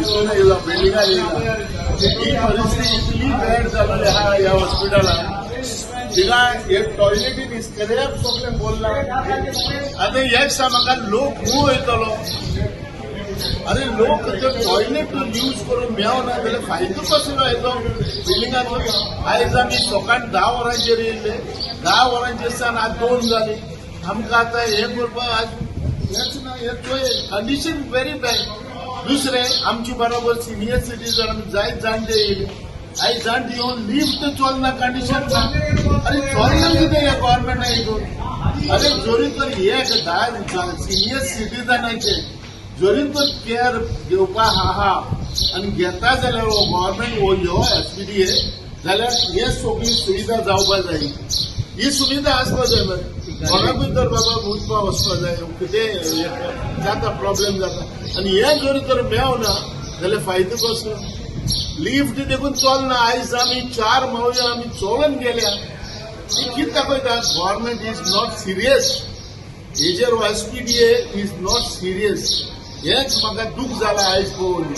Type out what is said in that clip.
बिल्डिंगार येयला ही परिस्थिती इतली बॅड जाल्ली आहा ह्या हॉस्पिटलान थिंगा एक टॉयलेटी निस्कऱ्याक सगळें बोलला आतां एक म्हाका लोक खूब वयतलो अरे लोक टॉयलेट यूज करून मेळना जाल्यार फायदो कसलो येतो बिल्डिंगाचो आयज आमी सकाळी 10 वरांचेर येयले 10 वरांचेर सावन आज 2 जाली आमकां आतां हे करपाक आज हेच ना हे कंडिशन व्हेरी बॅड दुसरे आमचे बरोबर सिनियर सिटीजन आमी जायत जाणटे येयले आयज जाणटे येवन लिफ्ट चलना कंडिशन अरे चलना कितें हे गव्हर्मेंटान हितून अरे जोरी तर एक 10 सिनियर सिटीजनाचे जरी तर केअर घेवपाक आहा आनी घेता जाल्यार गव्हर्मेंट ह्यो एसपीडी जाल्यार हे सगळी सुविधा जावपाक जाय ही सुविधा आसपाक जाय मरे कोणाकूय तर बाबा उठपाक वचपाक जाय कितें जाता प्रॉब्लेम जाता आनी हे जरी तर मेळना जाल्यार फायदो कसो लिफ्ट देखून चलना आयज आमी 4 मावळ्यो आमी चोळून गेल्या ती कितें दाखयता गव्हर्मेंट इज नॉट सिरियस हेजेर एसपीडीए इज नॉट सिरियस हेच म्हाका दूख जाला आयज पळोवन